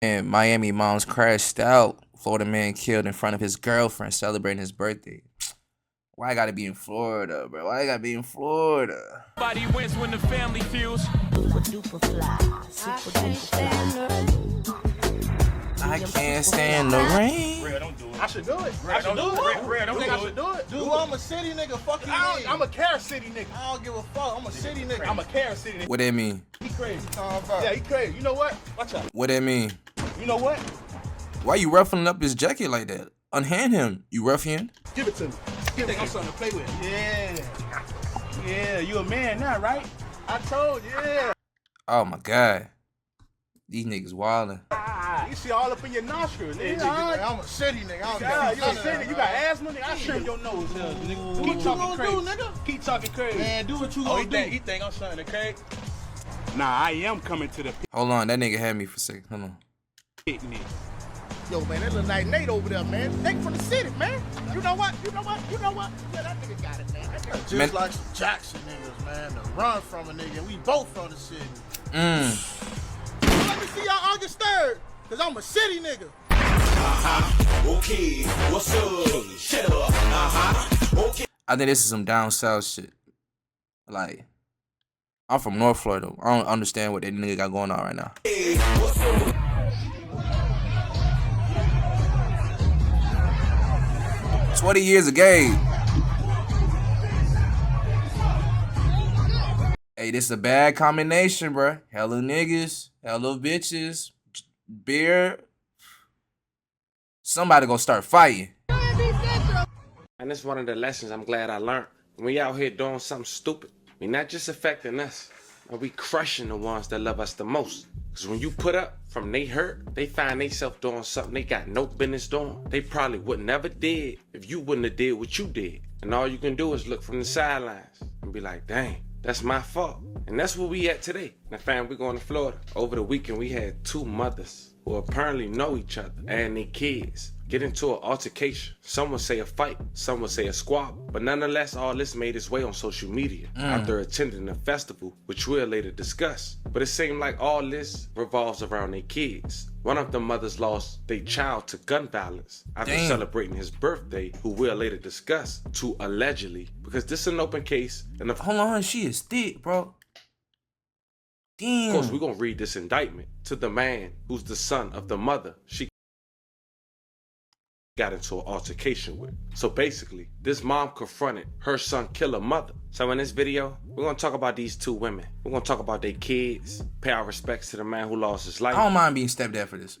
And Miami moms crashed out. Florida man killed in front of his girlfriend celebrating his birthday. Why I gotta be in Florida, bro? Why I gotta be in Florida? Everybody wins when the family feels. I can't stand the rain. Bro, don't do it. I should do it. Bro, don't do it. Bro, You don't think I do should it. do it? Dude, I'm a city nigga. Fuck you. I'm a Carol City nigga. I don't give a fuck. I'm a city nigga. I'm a Carol City nigga. What that mean? He crazy. Yeah. Yeah, he crazy. You know what? Watch out. What that mean? You know what? Why you ruffling up his jacket like that? Unhand him, you ruffian. Give it to me. Give it. I'm something to play with. Yeah. Yeah, you a man now, right? I told you. Yeah. Oh my God. These niggas wildin'. You see all up in your nostrils. I'm a city nigga. I don't Yeah, give you a a fuck. city. You got asthma, nigga. I shrink your nose, nigga. Keep you talking gonna crazy. do, nigga? Keep talking crazy. Man, do what you Oh, gonna he do. think I'm something to crazy. Nah, I am coming to the Hold on, that nigga had me for a second. Hold on. picnic. Yo, man, that look like Nate over there, man. Nate from the city, man. You know what? You know what? You know what? Yeah, that nigga got it, man. That nigga just Man. like some Jackson niggas, man. To run from a nigga. We both from the city. Let me see y'all August 3rd, cause I'm a city nigga. Okay, what's up? Shut up. Okay. I think this is some down south shit. Like, I'm from North Florida. I don't understand what that nigga got going on right now. 20 years of game. Hey, this is a bad combination, bruh. Hella niggas, hella bitches, beer. Somebody gonna start fighting. And it's one of the lessons I'm glad I learned. When we out here doing something stupid, we not just affecting us, but we crushing the ones that love us the most. Cause when you put up from they hurt, they find themselves doing something they got no business doing. They probably would never did if you wouldn't have did what you did. And all you can do is look from the sidelines and be like, dang, that's my fault. And that's where we at today. Now fam, we going to Florida. Over the weekend we had two mothers who apparently know each other and their kids get into an altercation. Some would say a fight, some would say a squabble. But nonetheless, all this made its way on social media after attending a festival, which we'll later discuss. But it seemed like all this revolves around their kids. One of the mothers lost their child to gun violence after Damn. celebrating his birthday, who we'll later discuss, to allegedly, because this is an open case, and of Hold on, she is thick, bro. Damn. course we're gonna read this indictment to the man who's the son of the mother she got into an altercation with. So basically, this mom confronted her son killer mother. So in this video, we're gonna talk about these two women. We're gonna talk about their kids, pay our respects to the man who lost his life. I don't mind being stepdad for this.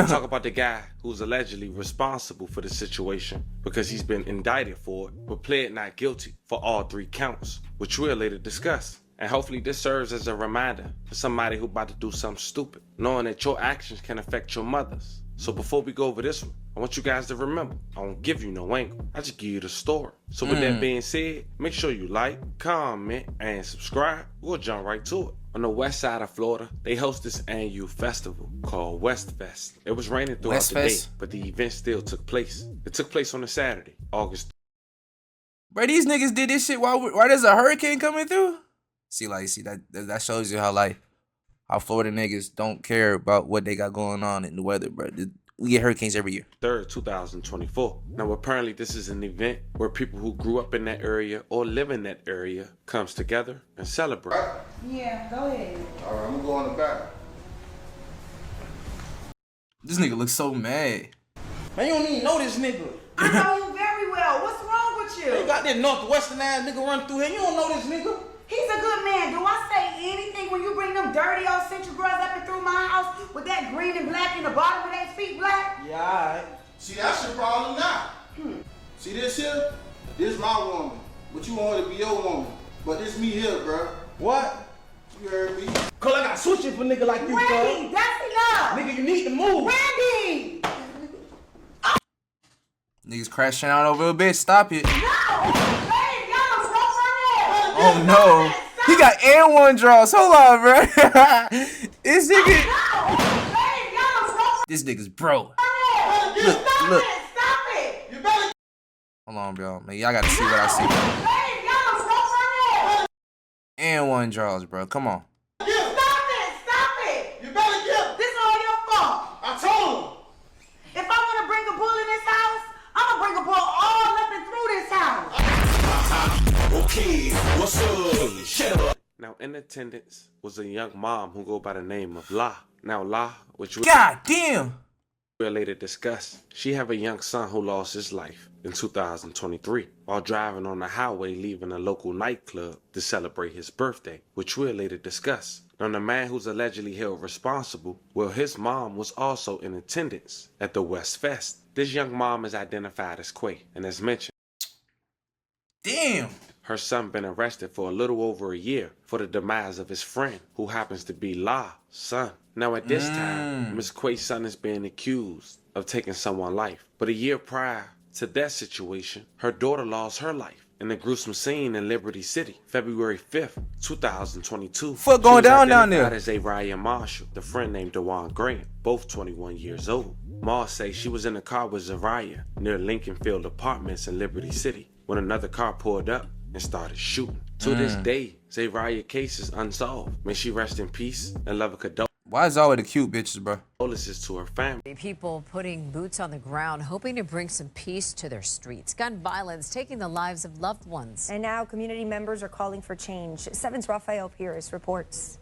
Talk about the guy who's allegedly responsible for the situation because he's been indicted for it, but pled not guilty for all 3 counts, which we'll later discuss. And hopefully this serves as a reminder for somebody who about to do something stupid, knowing that your actions can affect your mother's. So before we go over this one, I want you guys to remember, I don't give you no angle. I just give you the story. So with that being said, make sure you like, comment, and subscribe. We'll jump right to it. On the west side of Florida, they host this annual festival called West Fest. It was raining throughout West the day, Fest? but the event still took place. It took place on a Saturday, August. Bro, these niggas did this shit while there's a hurricane coming through. See that shows you how Florida niggas don't care about what they got going on in the weather, bro. We get hurricanes every year. 3rd, 2024. Now apparently this is an event where people who grew up in that area or live in that area comes together and celebrate. Yeah, go ahead. All right, I'm gonna go in the back. This nigga looks so mad. Man, you don't even know this nigga. I know you very well. What's wrong with You you? got that northwestern ass nigga run through here. You don't know this nigga. He's a good man. Do I say anything when you bring them dirty old Central girls up and through my house with that green and black in the bottom of their feet black? Yeah, alright. See, that's your problem now. See this here? This my woman. But you want her to be your woman. But this me here, bro. What? You heard me? Cause I got switch it for nigga like you, Randy, cuz. that's enough. Nigga, you need to move. Randy! Niggas crashing out over a bitch. Stop it. No! Randy, y'all don't run Oh no. He got and1 draws. Hold on, bro. This nigga. No! Randy, y'all don't run This nigga's bro. Look, look. Stop it! You better Hold on, bro. Man, y'all gotta see what I see. Randy, y'all don't run And1 draws, bro. Come on. Stop it! Stop it! You better give. This all your fault. I in attendance was a young mom who go by the name of La. Now La, which we God damn. will later discuss, she have a young son who lost his life in 2023 while driving on the highway leaving a local nightclub to celebrate his birthday, which we'll later discuss. Now the man who's allegedly held responsible, well, his mom was also in attendance at the West Fest. This young mom is identified as Quay, and as mentioned, Damn. her son been arrested for a little over a year for the demise of his friend, who happens to be La's son. Now at this time, Miss Quay's son is being accused of taking someone's life. But a year prior to that situation, her daughter lost her life in a gruesome scene in Liberty City, February 5th, 2022. Fuck going down there? As Ryan Marshall, the friend named Dewan Grant, both 21 years old. Moss say she was in the car with Zariah near Lincoln Field Apartments in Liberty City when another car pulled up and started shooting. To this day, Zariah's case is unsolved. May she rest in peace and love a Why is all the cute bitches, bro? condolences to her family. People putting boots on the ground, hoping to bring some peace to their streets. Gun violence taking the lives of loved ones. And now community members are calling for change. 7's Rafael Pires reports.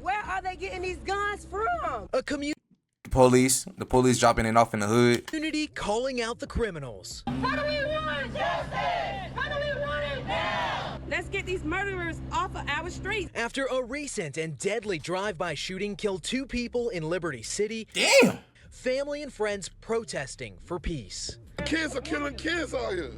Where are they getting these guns from? A community The police dropping it off in the hood. calling out the criminals. How do we want justice? How do we want it now? Let's get these murderers off of our streets. After a recent and deadly drive-by shooting killed 2 people in Liberty City, Damn. family and friends protesting for peace. Kids are killing kids out here.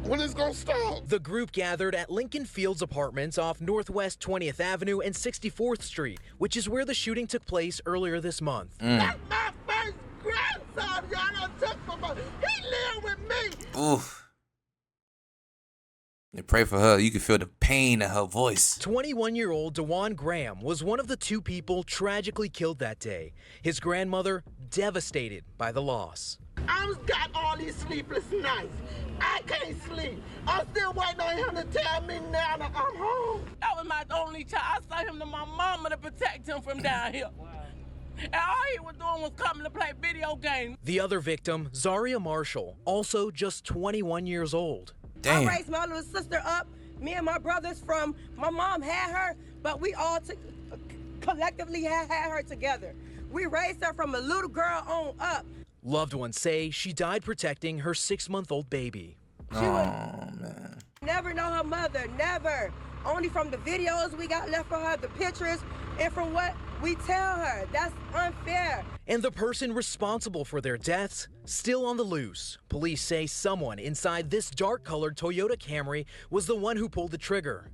When is gonna stop? The group gathered at Lincoln Fields Apartments off Northwest 20th Avenue and 64th Street, which is where the shooting took place earlier this month. That's my first grandson, y'all done took from us. He lived with me. Oof. And pray for her. You can feel the pain in her voice. 21-year-old Dewan Graham was one of the 2 people tragically killed that day. His grandmother devastated by the loss. I've got all these sleepless nights. I can't sleep. I'm still waiting on him to tell me now that I'm home. That was my only child. I sent him to my mama to protect him from down here. And all he was doing was coming to play video games. The other victim, Zaria Marshall, also just 21 years old. Damn. I raised my little sister up. Me and my brothers from my mom had her, but we all collectively had her together. We raised her from a little girl on up. Loved ones say she died protecting her 6-month-old baby. Oh, man. Never know her mother, never. Only from the videos we got left for her, the pictures, and from what we tell her. That's unfair. And the person responsible for their deaths still on the loose. Police say someone inside this dark-colored Toyota Camry was the one who pulled the trigger.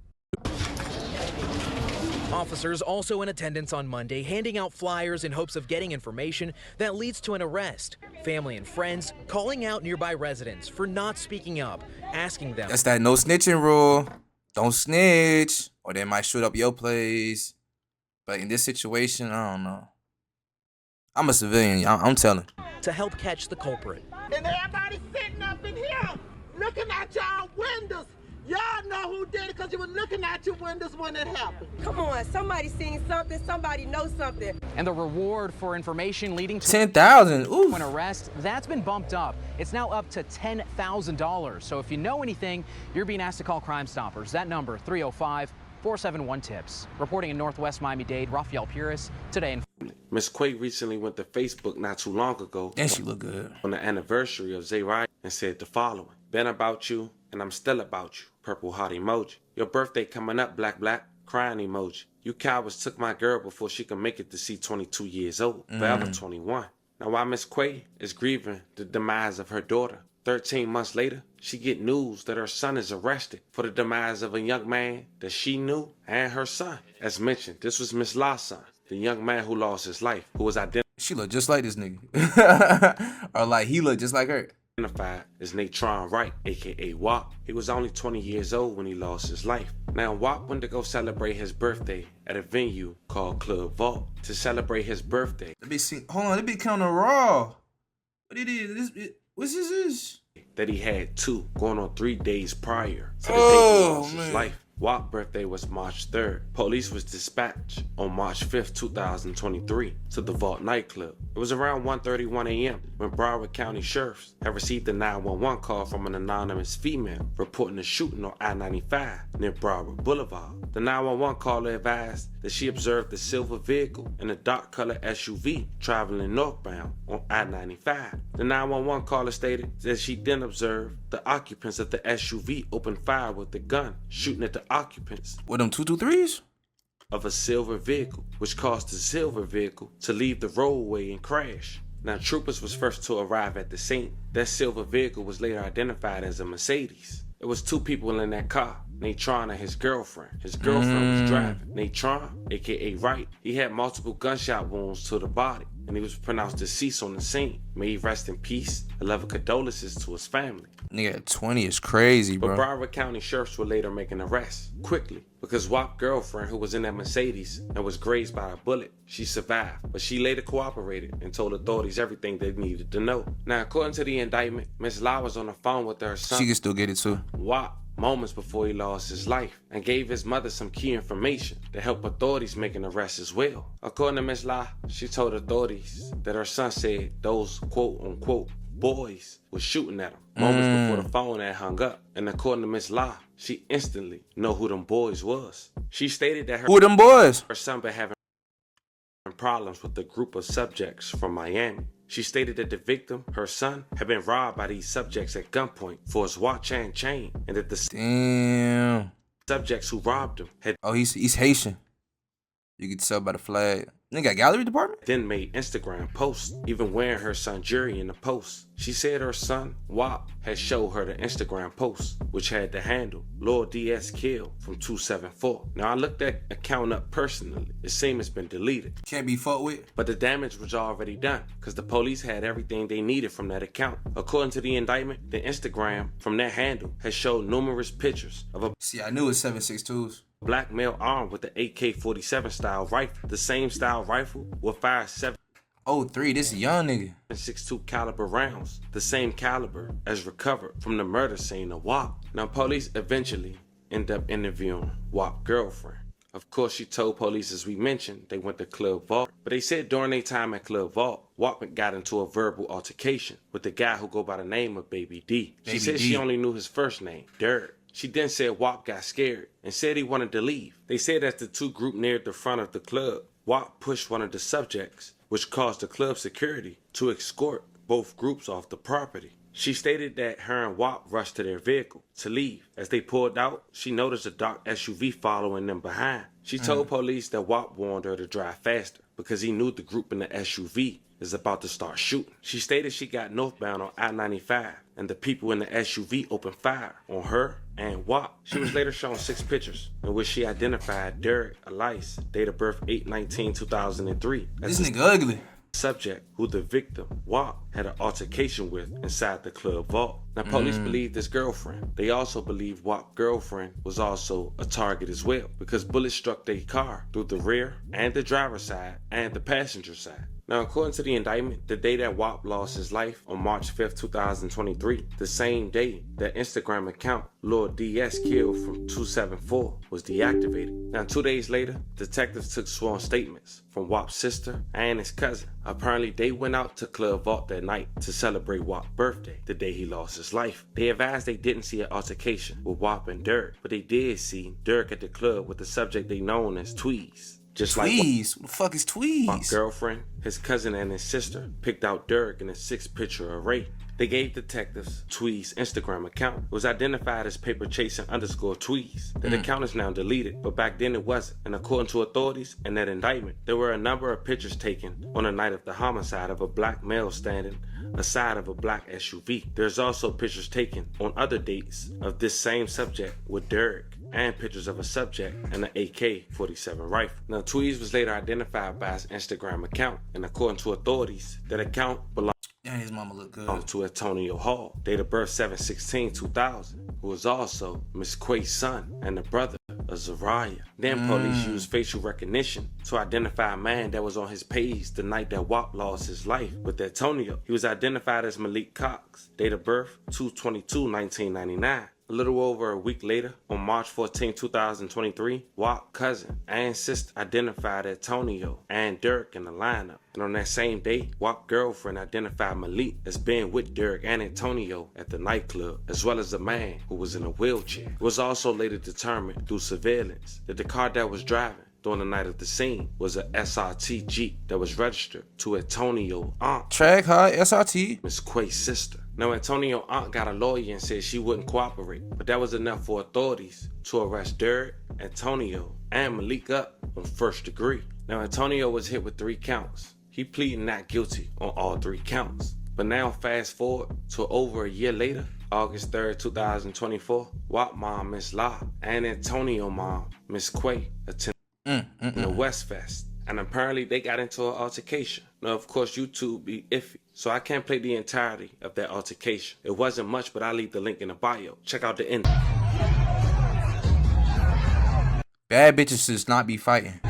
Officers also in attendance on Monday, handing out flyers in hopes of getting information that leads to an arrest. Family and friends calling out nearby residents for not speaking up, asking them. That's that no snitching rule. Don't snitch, or they might shoot up your place. But in this situation, I don't know. I'm a civilian. I'm telling. To help catch the culprit. And everybody sitting up in here looking at y'all windows. Y'all know who did it because you were looking at your windows when it happened. Come on, somebody seen something, somebody knows something. And the reward for information leading to 10,000. Ooh. an arrest, that's been bumped up. It's now up to $10,000. So if you know anything, you're being asked to call Crime Stoppers. That number, 305-471-TIPS. Reporting in Northwest Miami-Dade, Rafael Pires, today in... Miss Quay recently went to Facebook not too long ago And she look good. on the anniversary of Zariah and said the following: "Been about you and I'm still about you." Purple heart emoji. "Your birthday coming up, black black." Crying emoji. "You cowards took my girl before she could make it to see 22 years old. Forever 21. Now while Miss Quay is grieving the demise of her daughter, 13 months later, she get news that her son is arrested for the demise of a young man that she knew and her son. As mentioned, this was Miss La's son, the young man who lost his life, who was She look just like this nigga. Or like he look just like her. identified as Natron Wright, aka WAP. He was only 20 years old when he lost his life. Now WAP went to go celebrate his birthday at a venue called Club Vault. To celebrate his birthday, Hold on, they be kind of raw. What it is? What's this? that he had 2 going on 3 days prior to the day he Oh, lost his man. life. Wap's birthday was March 3rd. Police was dispatched on March 5th, 2023 to the Vault nightclub. It was around 1:31 a.m. when Broward County sheriffs had received a 911 call from an anonymous female reporting a shooting on I-95 near Broward Boulevard. The 911 caller advised that she observed a silver vehicle and a dark-colored SUV traveling northbound on I-95. The 911 caller stated that she then observed the occupants of the SUV open fire with a gun, shooting at the occupants. With them 223s? Of a silver vehicle, which caused the silver vehicle to leave the roadway and crash. Now, troopers was first to arrive at the scene. That silver vehicle was later identified as a Mercedes. It was two people in that car, Natron and his girlfriend. His girlfriend was driving. Natron, aka Wright, he had multiple gunshot wounds to the body, and he was pronounced deceased on the scene. May he rest in peace. 11 condolences to his family. Nigga, 20 is crazy, bro. But Broward County sheriffs were later making arrests quickly because Wap's girlfriend, who was in that Mercedes and was grazed by a bullet, she survived. But she later cooperated and told authorities everything they needed to know. Now, according to the indictment, Miss La was on the phone with her son. She can still get it too. Wap, moments before he lost his life, and gave his mother some key information to help authorities make an arrest as well. According to Miss La, she told authorities that her son said those quote-unquote boys was shooting at him moments before the phone had hung up. And according to Miss La, she instantly know who them boys was. She stated that who them boys? Her son been having problems with a group of subjects from Miami. She stated that the victim, her son, had been robbed by these subjects at gunpoint for his watch and chain, and that the subjects who robbed him had he's Haitian. You can tell by the flag. They got gallery department? Then made Instagram posts, even wearing her son jury in the post. She said her son, Wap, had showed her the Instagram post, which had the handle, Lord DS Kill from 274. Now I looked that account up personally. It seems it's been deleted. Can't be fucked with. But the damage was already done, because the police had everything they needed from that account. According to the indictment, the Instagram from that handle has showed numerous pictures of a... See, I knew it was 7.62s. Black male armed with the AK-47 style rifle. The same style rifle will fire 7.03, this young nigga. 6.2 caliber rounds, the same caliber as recovered from the murder scene of Wap. Now police eventually end up interviewing Wap's girlfriend. Of course, she told police, as we mentioned, they went to Club Vault. But they said during their time at Club Vault, Wap got into a verbal altercation with the guy who go by the name of Baby D. She said she only knew his first name, Dirk. She then said Wap got scared and said he wanted to leave. They said as the two group neared the front of the club, Wap pushed one of the subjects, which caused the club security to escort both groups off the property. She stated that her and Wap rushed to their vehicle to leave. As they pulled out, she noticed a dark SUV following them behind. She told police that Wap warned her to drive faster because he knew the group in the SUV is about to start shooting. She stated she got northbound on I-95 and the people in the SUV opened fire on her and Wap. She was later shown 6 pictures in which she identified Derek Elias, date of birth 8/19/2003. This nigga ugly. Subject who the victim, Wap, had an altercation with inside the Club Vault. Now police believe this girlfriend. They also believe Wap's girlfriend was also a target as well because bullets struck their car through the rear and the driver's side and the passenger side. Now, according to the indictment, the day that Wap lost his life on March 5th, 2023, the same day that Instagram account Lord DS Kill from 274 was deactivated. Now, 2 days later, detectives took sworn statements from Wap's sister and his cousin. Apparently, they went out to Club Vault that night to celebrate Wap's birthday, the day he lost his life. They advised they didn't see an altercation with Wap and Dirk, but they did see Dirk at the club with the subject they known as Tweez. Just Tweez? Who the fuck is Tweez? Wap's girlfriend, his cousin, and his sister picked out Dirk in a 6-picture array. They gave detectives Tweez's Instagram account. It was identified as paperchasing_Tweez. That account is now deleted, but back then it wasn't. And according to authorities in that indictment, there were a number of pictures taken on the night of the homicide of a black male standing aside of a black SUV. There's also pictures taken on other dates of this same subject with Dirk, and pictures of a subject and an AK-47 rifle. Now, Tweez was later identified by his Instagram account, and according to authorities, that account belonged his mama look good. To Antonio Hall, date of birth 7/16/2000, who was also Miss Quay's son and the brother of Zariah. Then police used facial recognition to identify a man that was on his page the night that Wap lost his life. With Antonio, he was identified as Malik Cox, date of birth 2/22/1999. A little over a week later, on March 14, 2023, Walt's cousin and sister identified Antonio and Dirk in the lineup. And on that same day, Walt's girlfriend identified Malik as being with Dirk and Antonio at the nightclub, as well as a man who was in a wheelchair. It was also later determined through surveillance that the car that was driving during the night of the scene was a SRT Jeep that was registered to Antonio's aunt. Track high SRT. Miss Quay's sister. Now, Antonio's aunt got a lawyer and said she wouldn't cooperate, but that was enough for authorities to arrest Dirk, Antonio, and Malik up on first degree. Now, Antonio was hit with 3 counts. He pleaded not guilty on all 3 counts. But now, fast forward to over a year later, August 3rd, 2024, Walt mom, Miss La, and Antonio mom, Miss Quay, attended the West Fest. And apparently they got into an altercation. Now, of course, YouTube be iffy, so I can't play the entirety of that altercation. It wasn't much, but I'll leave the link in the bio. Check out the ending. Bad bitches should not be fighting.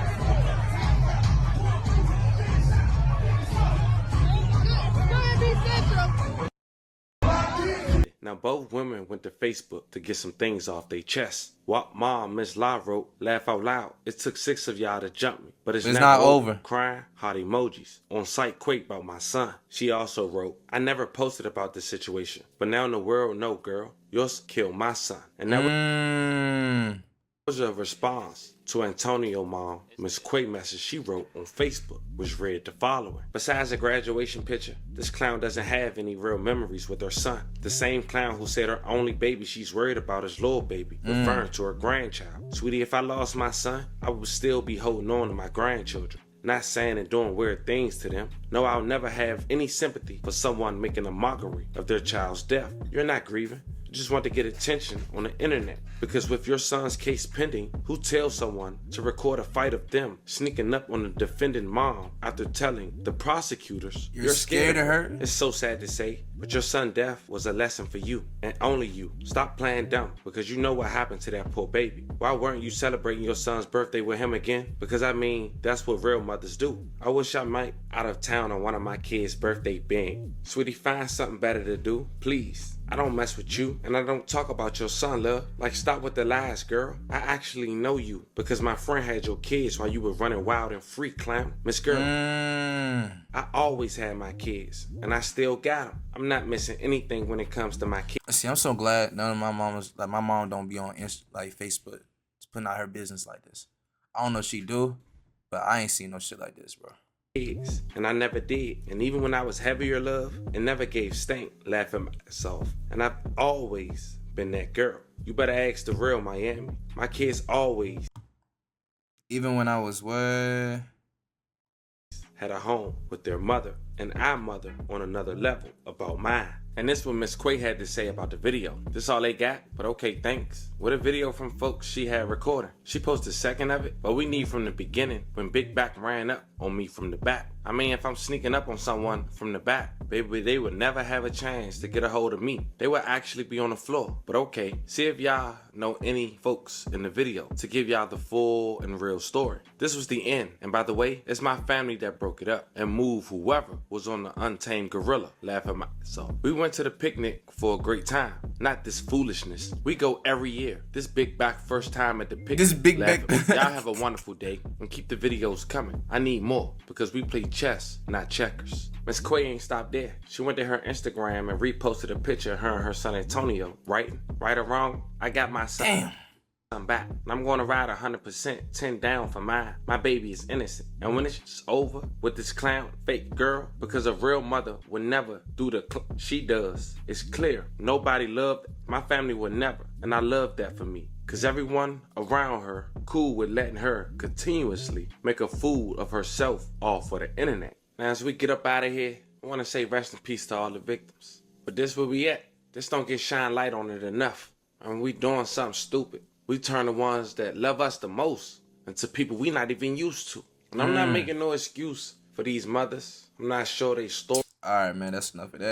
Now, both women went to Facebook to get some things off their chest. What mom, Miss La, wrote, "Laugh out loud. It took 6 of y'all to jump me, but it's not over. Crying, heart emojis. On site quake about my son." She also wrote, "I never posted about this situation, but now the world know, girl. Yours killed my son." And that was a response to Antonio mom, Miss Quay message she wrote on Facebook, which read the following. Besides a graduation picture, this clown doesn't have any real memories with her son. The same clown who said her only baby she's worried about is little baby, referring to her grandchild. Sweetie, if I lost my son, I would still be holding on to my grandchildren. Not saying and doing weird things to them. No, I'll never have any sympathy for someone making a mockery of their child's death. You're not grieving. You just want to get attention on the internet. Because with your son's case pending, who tells someone to record a fight of them sneaking up on the defending mom after telling the prosecutors you're scared of her? It's so sad to say, but your son's death was a lesson for you and only you. Stop playing dumb, because you know what happened to that poor baby. Why weren't you celebrating your son's birthday with him again? Because I mean, that's what real mothers do. I wish I might out of town on one of my kids' birthday bang. Sweetie, find something better to do, please. I don't mess with you, and I don't talk about your son, love. Like, stop with the lies, girl. I actually know you, because my friend had your kids while you were running wild and free, clown. Miss Girl, I always had my kids, and I still got them. I'm not missing anything when it comes to my kids. See, I'm so glad none of my mamas, like my mom don't be on Facebook, just putting out her business like this. I don't know if she do, but I ain't seen no shit like this, bro. And I never did. And even when I was heavier, love, it never gave stank, laughing myself. And I've always been that girl. You better ask the real Miami. My kids always, even when I was what? Had a home with their mother and our mother on another level about mine. And this is what Miss Quay had to say about the video. This all they got, but okay, thanks. With a video from folks she had recording. She posted a second of it, but we need from the beginning when Big Back ran up on me from the back. I mean, if I'm sneaking up on someone from the back, baby, they would never have a chance to get a hold of me. They would actually be on the floor. But okay, see if y'all know any folks in the video to give y'all the full and real story. This was the end. And by the way, it's my family that broke it up and moved whoever was on the untamed gorilla. Laugh at myself. We went to the picnic for a great time. Not this foolishness. We go every year. This Big Back first time at the picnic. This Big Back. Y'all have a wonderful day and keep the videos coming. I need more because we play chess, not checkers. Miss Quay ain't stopped there. She went to her Instagram and reposted a picture of her and her son Antonio writing. Right or wrong, I got my son. Damn. I'm back. And I'm going to ride 100%, 10 down for mine. My baby is innocent. And when it's over with this clown, fake girl, because a real mother would never do the she does. It's clear. Nobody loved my family would never. And I love that for me. Because everyone around her cool with letting her continuously make a fool of herself all for the internet. Now, as we get up out of here, I want to say rest in peace to all the victims. But this where we at. This don't get shine light on it enough. I mean, we doing something stupid. We turn the ones that love us the most into people we not even used to. And I'm not making no excuse for these mothers. I'm not sure they story. All right, man, that's enough of that.